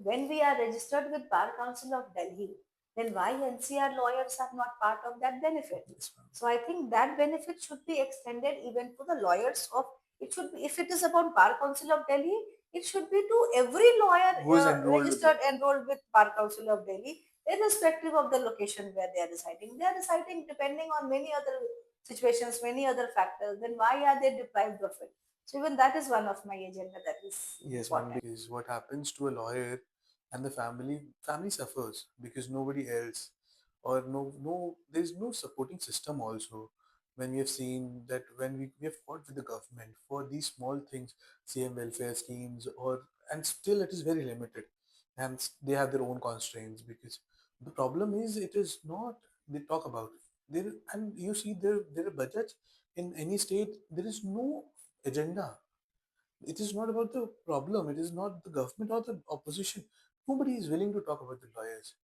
When we are registered with Bar Council of Delhi, then why NCR lawyers are not part of that benefit? Yes, ma'am. So I think that benefit should be extended even to the lawyers of, it should be, if it is about Bar Council of Delhi, it should be to every lawyer Who is enrolled with registered, enrolled with Bar Council of Delhi, irrespective of the location where they are residing. They are residing depending on many other situations, many other factors. Then why are they deprived of it? So even that is one of my agenda that is Yes, ma'am. important. Because what happens to a lawyer and the family suffers because nobody else, or there's no supporting system also. When we have seen that when we have fought with the government for these small things, CM welfare schemes, and still it is very limited, and they have their own constraints, because the problem is it is not, they talk about there, and you see there are budgets in any state, there is no agenda. It is not about the problem. It is not the government or the opposition. Nobody is willing to talk about the lawyers.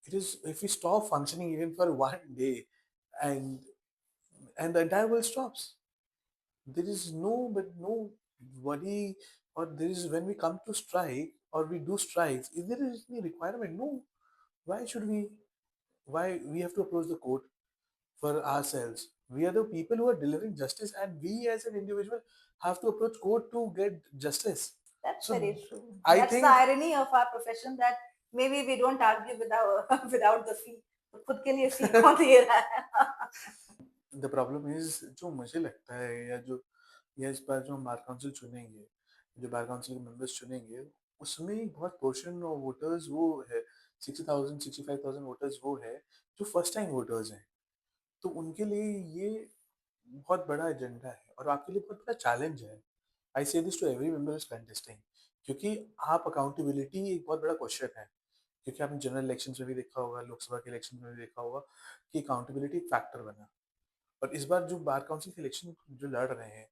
It is, if we stop functioning even for one day, and the entire world stops. There is no worry, or there is, when we come to strike or we do strikes, is there is any requirement? No. Why should we? Why we have to approach the court for ourselves? We are the people who are delivering justice, and we as an individual have to approach court to get justice. That's So very true. I That's think the irony of our profession, that maybe we don't argue without without the fee. तो खुद के लिए फी कौन दे रहा है? the problem is, जो मुझे लगता है, या इस बार जो हम बार काउंसिल चुनेंगे, जो बार काउंसिल के मेंबर्स चुनेंगे, उसमें एक बहुत पोर्शन ऑफ वोटर्स वो है, 60,000 65,000 वोटर्स वो है जो फर्स्ट टाइम वोटर्स हैं. तो उनके लिए ये बहुत बड़ा एजेंडा है और आपके लिए बहुत बड़ा चैलेंज है. I say this to every member is contesting, क्योंकि आप अकाउंटेबिलिटी एक बहुत बड़ा क्वेश्चन है. क्योंकि आपने जनरल इलेक्शन में भी देखा होगा, लोकसभा के इलेक्शन में भी देखा होगा कि अकाउंटेबिलिटी एक फैक्टर बना. और इस बार जो बार काउंसिल के इलेक्शन जो लड़ रहे हैं,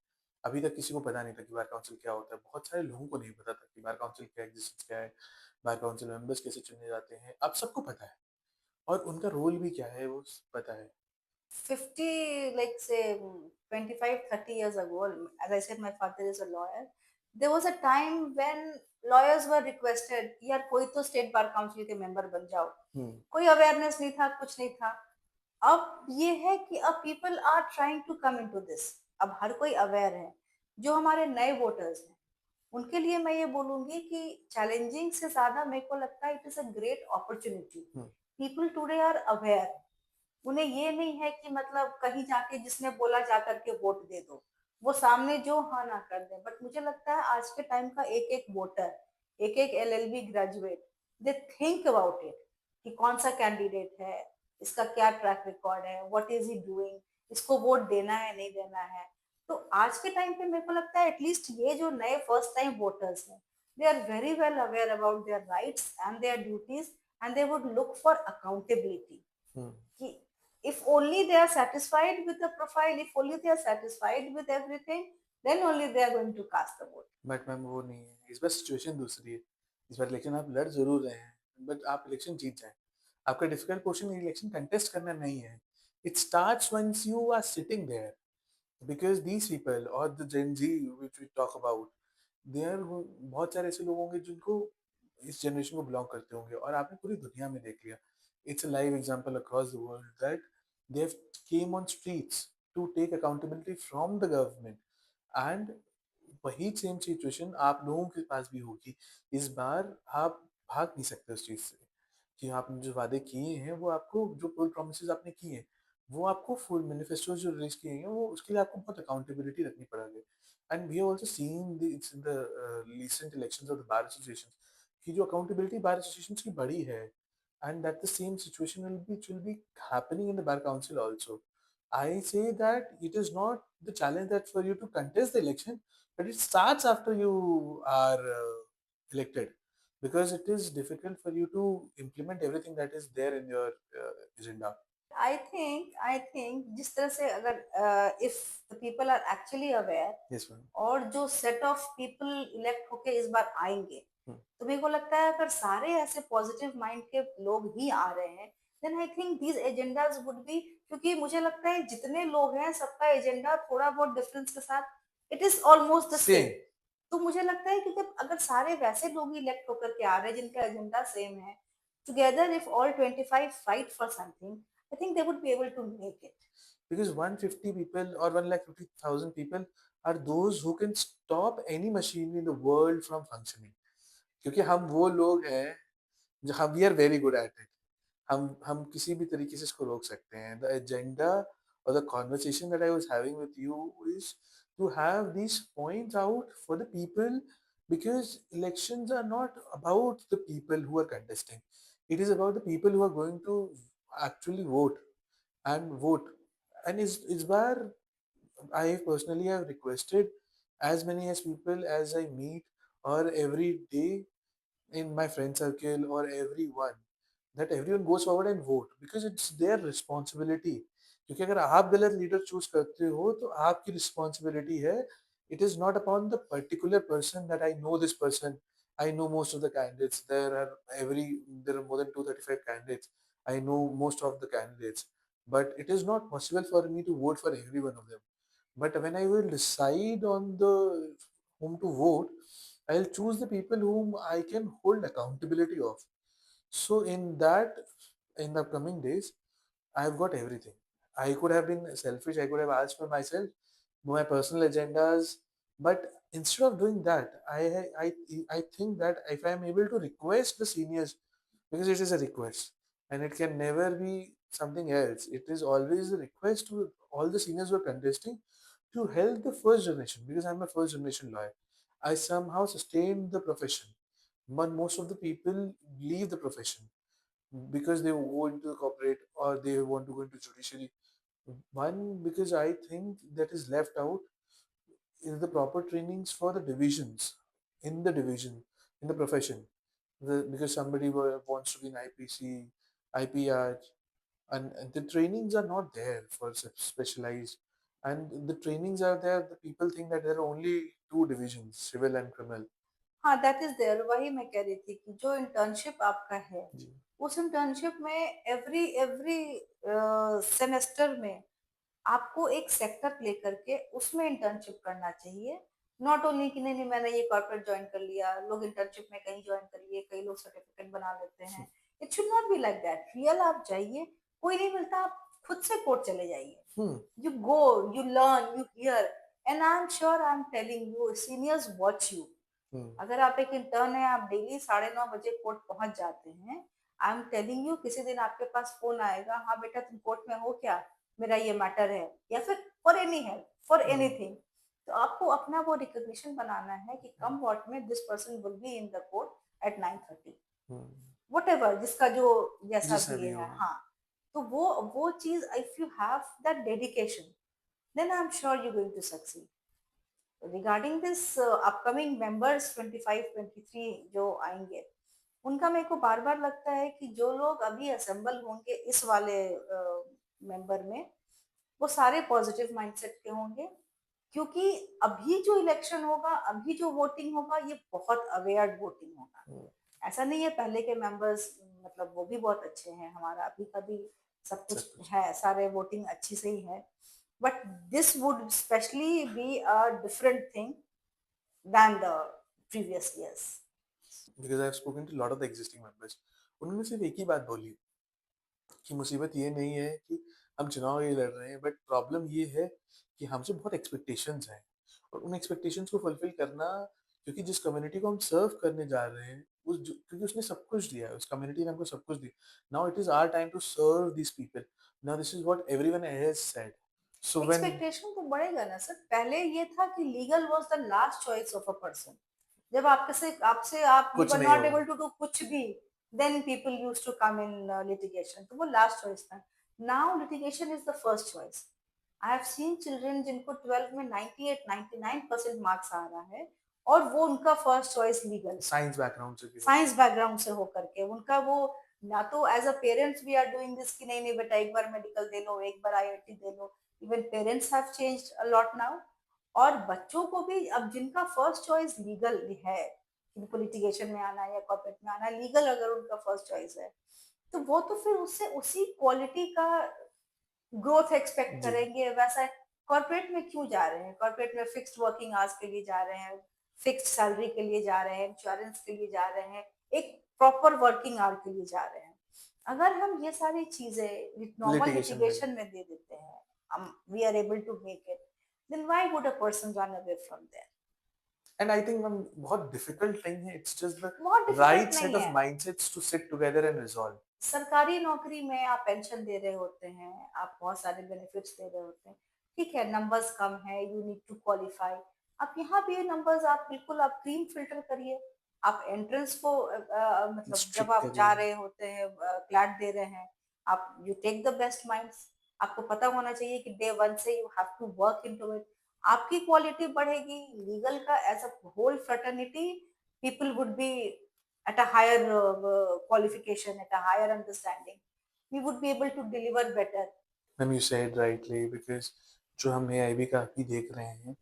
अभी तक किसी को पता नहीं था कि बार काउंसिल क्या होता है. बहुत सारे लोगों को नहीं पता था कि बार काउंसिल क्या एग्जिस्टेंस क्या है, बार काउंसिल मेंबर्स कैसे चुने जाते हैं. अब सबको पता है और उनका रोल भी क्या है वो पता है. 50, like say 25, 30 years ago, as I said, my father is a lawyer. There was a time when lawyers were requested, यार कोई तो स्टेट बार काउंसिल के मेंबर बन जाओ. कोई अवेयरनेस नहीं था, कुछ नहीं था. अब ये है कि अब people are trying to come into this. अब हर कोई अवेयर है। जो हमारे नए वोटर्स हैं, उनके लिए मैं ये बोलूंगी कि चैलेंजिंग से ज्यादा मेरे को लगता है it is a great opportunity. हुँ, पीपल टुडे आर अवेयर। उन्हें ये नहीं है कि मतलब कहीं जाके जिसने बोला जा करके वोट दे दो, वो सामने जो हाँ ना कर दे। बट मुझे लगता है आज के टाइम का एक एक वोटर, एक एक LLB graduate, they think about it कि कौन सा कैंडिडेट है, इसका क्या ट्रैक रिकॉर्ड है, व्हाट इज ही डूइंग, इसको वोट देना है नहीं देना है। तो आज के टाइम पे मेरे को लगता है एटलीस्ट ये जो नए फर्स्ट टाइम वोटर्स हैं, they are very well aware about their rights and their duties, and they would look for accountability हुँ। कि if only they are satisfied with the profile, if only they are satisfied with everything, then only they are going to cast the vote. But ma'am वो नहीं है, इस बार situation दूसरी है। इस बार election आप लड़ ज़रूर रहे हैं, बट आप इलेक्शन जीत जाएँ। आपका डिफिकल्ट पोर्शन इलेक्शन कंटेस्ट करना नहीं है। It starts once you are sitting there, because these people और the Gen Z which we talk about, they are बहुत सारे ऐसे लोग होंगे जिनको इस जनरेशन को बिलॉन्ग करते होंगे और आपने पूरी दुनिया में देख लिया। It's a live example across the world that they have came on streets to take accountability from the government and वही सेम सिचुएशन आप लोगों के पास भी होगी। इस बार आप भाग नहीं सकते उस चीज़ से कि आपने जो वादे किए हैं वो आपको जो फुल प्रॉमिसेस आपने किए हैं, वो आपको फुल मैनिफेस्टो जो रिलीज़ किए हैं वो उसके लिए आपको बहुत अकाउंटेबिलिटी रखनी पड़ेगी। And we have also seen the it's in the recent elections of the bar associations कि जो अकाउंटेबिलिटी बार एसोसिएशंस की बड़ी है and that the same situation will be happening in the bar council also. I say that it is not the challenge that for you to contest the election, but it starts after you are elected because it is difficult for you to implement everything that is there in your agenda. I think जिस तरह से अगर if the people are actually aware, Yes, ma'am. और जो set of people elect होके इस बार आएंगे, Hmm. तो मेरे को लगता है अगर सारे ऐसे पॉजिटिव माइंड के लोग ही आ रहे हैं, then I think these agendas would be, क्योंकि मुझे लगता है जितने लोग हैं सबका एजेंडा थोड़ा बहुत डिफरेंस के साथ it is almost the same. Same. तो मुझे लगता है कि जब अगर सारे वैसे लोग ही इलेक्ट होकर के आ रहे हैं जिनका एजेंडा सेम है, together if all 25 fight for something, I think they would be able to make it. Because 150 people or 150,000 people are those who can stop any machine in the world from functioning. क्योंकि हम वो लोग हैं जो हम we are very good at it. हम किसी भी तरीके से इसको रोक सकते हैं। द एजेंडा और the conversation that I was having with you is to have these points out for the people because elections are not about the people who are contesting. It is about the people who are going to actually vote. And is bar I personally have requested as many as people as I meet or every day in my friend circle or everyone that everyone goes forward and vote because it's their responsibility. क्योंकि अगर आप गलत leader choose करते हो तो आपकी responsibility है। It is not upon the particular person that I know this person. I know most of the candidates there are more than 235 candidates. I know most of the candidates but it is not possible for me to vote for every one of them. But when I will decide on the whom to vote, I'll choose the people whom I can hold accountability of. So in the coming days, I've got everything. I could have been selfish. I could have asked for myself, my personal agendas. But instead of doing that, I think that if I'm able to request the seniors, because it is a request and it can never be something else. It is always a request to all the seniors who are contesting to help the first generation because I'm a first generation lawyer. I somehow sustained the profession, but most of the people leave the profession because they go into the corporate or they want to go into judiciary. One, because I think that is left out is the proper trainings for the divisions in the division in the profession. Because somebody wants to be an IPC, IPR, and the trainings are not there for specialized. And the trainings are there. The people think that there are only two divisions, civil and criminal. हाँ, that is there. वही मैं कह रही थी कि जो internship आपका है, जी, उस इंटर्नशिप में एवरी एवरी सेमेस्टर में आपको एक सेक्टर लेकर के उसमें इंटर्नशिप करना चाहिए। नॉट ओनली कि नहीं नहीं मैंने ये कॉर्पोरेट ज्वाइन कर लिया, लोग इंटर्नशिप में कहीं ज्वाइन कर लिए, कई लोग सर्टिफिकेट बना लेते हैं। It should not be like that. Real आप जाइए, कोई नहीं मिलता, आप खुद से कोर्ट चले जाइए. Hmm. You go, you learn, you hear, and I'm sure I'm telling you, seniors watch you. Hmm. अगर आप एक इंटर्न है, आप डेली 9:30 बजे कोर्ट पहुंच जाते हैं, आई एम टेलिंग यू, किसी दिन आपके पास फोन आएगा, हाँ बेटा तुम कोर्ट में हो क्या, मेरा ये मैटर है, या फिर for any help, for Hmm. Anything. तो आपको अपना वो रिकॉग्निशन बनाना है कि कम वॉट में this person will be in the court at 9:30, Hmm. What ever, जिसका जो जैसा जैसा भी भी है. हो. हाँ, तो वो चीज, if you have that dedication, then I'm sure you're going to succeed. Regarding this upcoming members 25-23 जो आएंगे, उनका मेरे को बार बार लगता है कि जो लोग अभी असेंबल होंगे इस वाले मेंबर में, वो सारे पॉजिटिव माइंडसेट के होंगे, क्योंकि अभी जो इलेक्शन होगा, अभी जो वोटिंग होगा, ये बहुत अवेयर वोटिंग होगा. Hmm. ऐसा नहीं है पहले के मेंबर्स, मतलब वो भी बहुत अच्छे हैं, हमारा अभी का भी सब कुछ सब कुछ. है, सारे वोटिंग अच्छी से ही है. But this would especially be a different thing than the previous years. Because I've spoken to a lot of the existing members. उन्होंने सिर्फ एक ही बात बोली कि मुसीबत ये नहीं है कि हम चुनाव ये लड़ रहे हैं, बट प्रॉब्लम ये है कि हमसे बहुत एक्सपेक्टेशंस हैं, और उन एक्सपेक्टेशंस को फुलफिल करना, क्योंकि जिस कम्युनिटी को हम सर्व करने जा रहे हैं, क्योंकि उसने सब कुछ दिया है, उस कम्युनिटी ने हमको सब कुछ दिया. Now it is our time to serve this people. Now this is what everyone has said. So when expectation तो बढ़ेगा ना सर. पहले ये था कि legal was the last choice of a person. जब आपसे आप यू कुछ वर नहीं नॉट होगा. एबल टू डू कुछ भी, then people used to come in litigation, तो वो लास्ट चॉइस था. Now litigation is the first choice. I have seen children जिनको 12 में 98-99% मार्क्स आ रहा है, और वो उनका first choice legal. Science background से भी. साइंस बैकग्राउंड से होकर के उनका वो, ना तो as a parents we are doing this कि नहीं नहीं बेटा एक बार मेडिकल दे लो, एक बार आईआईटी दे लो. Even parents have changed a lot now. और बच्चों को भी अब जिनका फर्स्ट चॉइस लीगल है, जिनको लिटिगेशन में आना है या कॉर्पोरेट में आना है, लीगल अगर उनका फर्स्ट चॉइस है, तो वो तो फिर उससे उसी क्वालिटी का ग्रोथ एक्सपेक्ट जी. करेंगे. वैसा कॉर्पोरेट में क्यों जा रहे हैं? कॉर्पोरेट में फिक्स्ड वर्किंग आवर्स के लिए जा रहे हैं, फिक्स्ड सैलरी के लिए जा रहे हैं, इंश्योरेंस के लिए जा रहे हैं, एक प्रॉपर वर्किंग आवर के लिए जा रहे हैं. अगर हम ये सारी चीजें नॉर्मल लिटिगेशन में. लिटिगेशन में दे देते हैं, हम we are able to make it, then why would a person run away from there? And I think ma'am बहुत डिफिकल्ट नहीं है, इट्स जस्ट द बहुत डिफिकल्ट राइट सेट नहीं ऑफ है. Mindsets to sit together and resolve. सरकारी नौकरी में आप पेंशन दे रहे होते हैं, आप बहुत सारे बेनिफिट्स दे रहे होते हैं, ठीक है, नंबर्स कम है, यू नीड टू क्वालिफाई. आप यहाँ भी नंबर्स, आप बिल्कुल आप क्रीम फिल्टर करिए. आप एंट्रेंस को मतलब जब स्ट्रिक्ट आप जा करिए. रहे होते हैं, क्लैट दे रहे हैं, आप you take the best minds. आपको पता होना चाहिए कि डे वन से you have to work into it. आपकी क्वालिटी बढ़ेगी, लीगल का as a whole fraternity, people would be at a higher qualification, at a higher understanding, we would be able to deliver better. Ma'am you said rightly, because जो हम AIB का अभी देख रहे हैं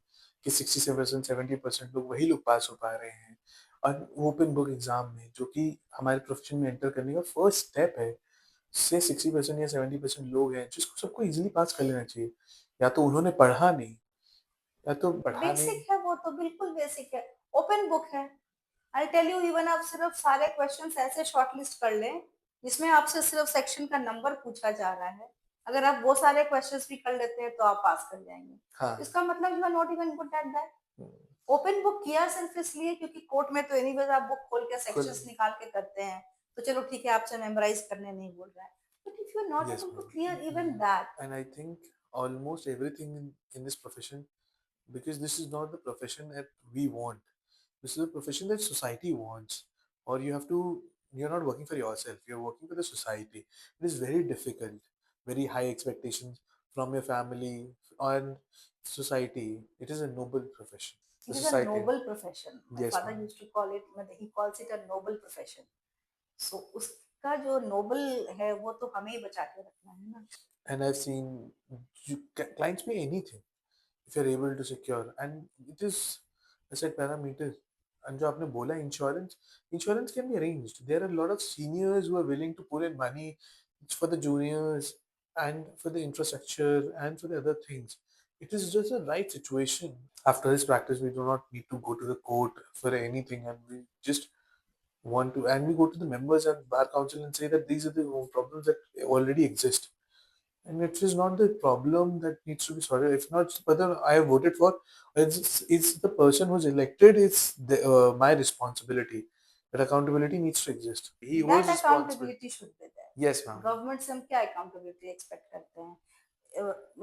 कि 67% 70% लोग वही लोग पास हो पा रहे हैं, और ओपन बुक एग्जाम में, जो कि हमारे प्रोफेशन में एंटर करने का फर्स्ट स्टेप है, से 60% या 70% लोग हैं जिसको सबको इजीली पास कर लेना चाहिए. या तो उन्होंने पढ़ा नहीं, या तो पढ़ा नहीं. बेसिक है, वो तो बिल्कुल बेसिक है, ओपन बुक है. आई टेल यू, इवन आप सिर्फ सारे क्वेश्चंस ऐसे शॉर्टलिस्ट कर लें जिसमें आपसे सिर्फ सेक्शन का नंबर पूछा जा रहा है, अगर आप वो सारे क्वेश्चंस भी कर लेते हैं तो आप पास कर जाएंगे. हाँ. इसका मतलब you are not even good at that. Open book किया सिर्फ इसलिए क्योंकि कोर्ट में तो एनीवेज आप बुक खोल के खुल. सेक्शंस निकाल के करते हैं, तो चलो ठीक है, आपसे मेमोराइज करने नहीं बोल रहा है. But if you are not Yes, able to clear even ma'am. That. And I think almost everything in this profession, because this is not the profession that we want. This is a profession that society wants. Or you have to, you're not working for yourself, you're working for the society. It is very difficult, very high expectations from your family and society. It is a noble profession. The It is a society. noble profession. My Yes, father ma'am. used to call it, मतलब he calls it a noble profession. So उसका जो noble है वो तो हमें ही बचा के रखना है ना. And I've seen clients pay anything if you're able to secure, and it is a set parameter. And जो आपने बोला insurance can be arranged. There are a lot of seniors who are willing to put in money for the juniors and for the infrastructure and for the other things. It is just a right situation. After this practice, we do not need to go to the court for anything, and we just want to, and we go to the members and bar council and say that these are the problems that already exist, And it is not the problem that needs to be sorted. It's not whether I have voted for. It's the person who's elected. It's my responsibility. That accountability needs to exist. He was That responsible. accountability should be there. Yes, ma'am. Government से हम क्या accountability expect करते हैं?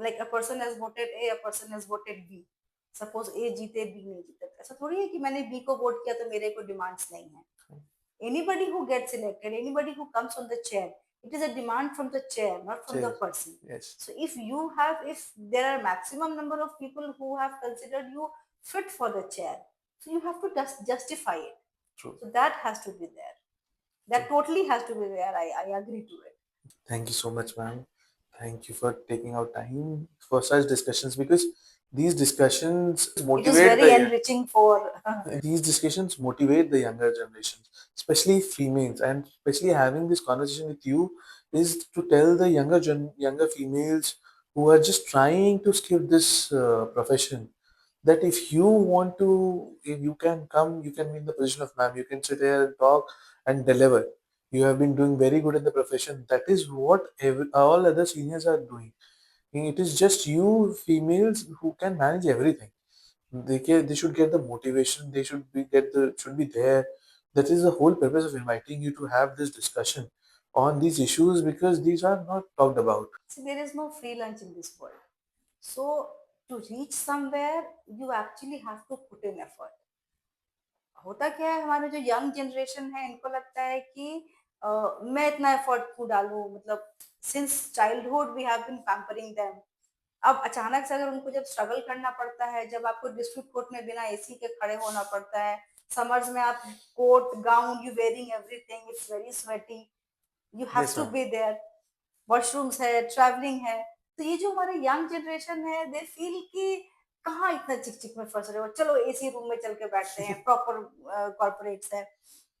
Like a person has voted A, a person has voted B, suppose A जीते B नहीं जीते, तो ऐसा थोड़ी है कि मैंने बी को वोट किया तो मेरे कोई डिमांड्स नहीं है. Anybody who gets elected, anybody who comes on the chair, it is a demand from the chair, not from the Chair. person. Yes. So if there are maximum number of people who have considered you fit for the chair, so you have to just justify it. True. So that has to be there. That totally has to be there. I agree to it. Thank you so much, ma'am. Thank you for taking out time for such discussions, because these discussions It is motivate very enriching for these discussions motivate the younger generations, especially females, and especially having this conversation with you is to tell the younger females who are just trying to skip this profession, that if you want to, if you can come, you can be in the position of ma'am, you can sit here and talk and deliver. You have been doing very good in the profession. That is what all other seniors are doing. It is just you females who can manage everything. They should get the motivation. They should be there. That is the whole purpose of inviting you to have this discussion on these issues, because these are not talked about. see, there is no free lunch in this world. So to reach somewhere, you actually have to put in effort. होता क्या है, हमारे जो young generation है इनको लगता है कि मैं इतना एफर्ट क्यों डालूं, मतलब since childhood we have been pampering them. अब अचानक से अगर उनको जब स्ट्रगल करना पड़ता है, जब आपको डिस्ट्रिक्ट कोर्ट में बिना एसी के खड़े होना पड़ता है, समर्स में आप coat gown you wearing everything, it's very sweaty, you have Yes, to ma'am. Be there, washrooms है, ट्रैवलिंग है. तो ये जो हमारे यंग जनरेशन है, दे फील कि कहाँ इतना चिक चिक में फंस रहे हो, चलो एसी रूम में चल के बैठते हैं, प्रॉपर कॉर्पोरेट्स है,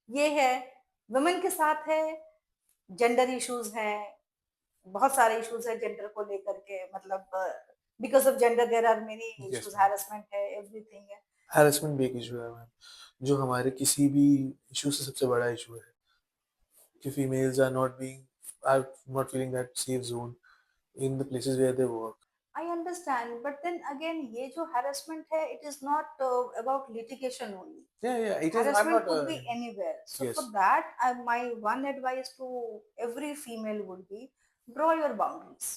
ये है. वुमेन के साथ है, जेंडर इश्यूज हैं, बहुत सारे इश्यूज है जेंडर को लेकर के, मतलब because of gender there are many Yes, issues, ma'am. Harassment है, एवरीथिंग है. हैरेसमेंट भी एक इशू है मैम, जो हमारे किसी भी इशू से सबसे बड़ा इशू है, कि females are not feeling that safe zone in the places where they work. I understand, but then again ये जो हैरेसमेंट है, it is not about litigation only. Yeah, yeah, it is. I'm Harassment not. could be anywhere. So Yes. for that, my one advice to every female would be, draw your boundaries.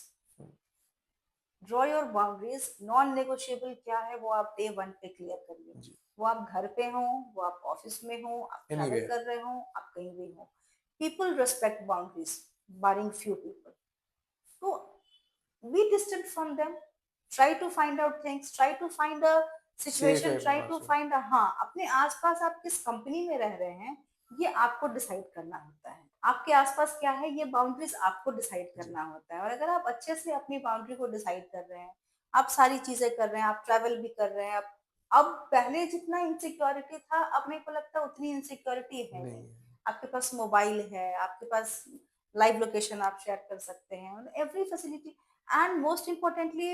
Draw your boundaries. Non negotiable क्या है वो आप day one पे clear करिए. जी. वो आप घर पे हो, वो आप ऑफिस में हो, आप ट्रैवल Anywhere. कर रहे हो, आप कहीं भी हो, पीपल रेस्पेक्ट बाउंड्रीज बारिंग फ्यू पीपल. तो be distant from them, try to find out things, try to find a situation, Safe try to also. find a, हाँ, अपने आसपास आप किस कंपनी में रह रहे हैं ये आपको डिसाइड करना होता है. आपके आसपास क्या है ये बाउंड्रीज आपको डिसाइड करना होता है. और अगर आप अच्छे से अपनी बाउंड्री को डिसाइड कर रहे हैं, आप सारी चीजें कर रहे हैं, आप ट्रैवल भी कर रहे हैं, अब पहले जितना इनसिक्योरिटी था अब मेरे को लगता है उतनी इनसिक्योरिटी है नहीं. आपके पास मोबाइल है, आपके पास लाइव लोकेशन आप शेयर कर सकते हैं, every facility. And most importantly,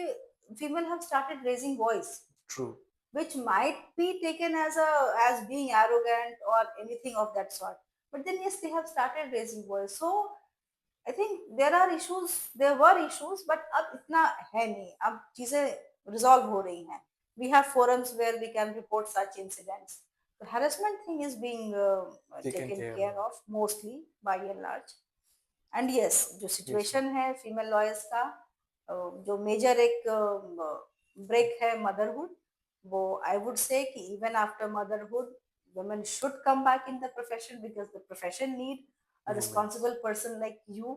female have started raising voice. True. Which might be taken as being arrogant or anything of that sort. But then yes, they have started raising voice. So I think there are issues, there were issues, but अब इतना है नहीं. अब चीजें resolve हो रही हैं. We have forums where we can report such incidents. The harassment thing is being taken care of mostly by and large. And yes, जो सिचुएशन है फीमेल लॉयर्स का, जो मेजर एक ब्रेक है मदरहुड, वो आई वुड से कि even after motherhood women should come back in the profession because the profession need a responsible person like you.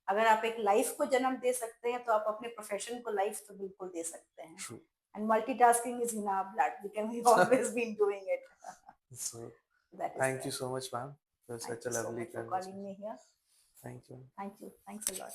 अगर आप एक लाइफ को जन्म दे सकते हैं तो आप अपने प्रोफेशन को लाइफ तो बिल्कुल दे सकते हैं. And multitasking is in our blood. We've always been doing it. So, thank you so much, ma'am, for such a lovely conversation. For calling me here. Thank you. Thank you. Thanks a lot.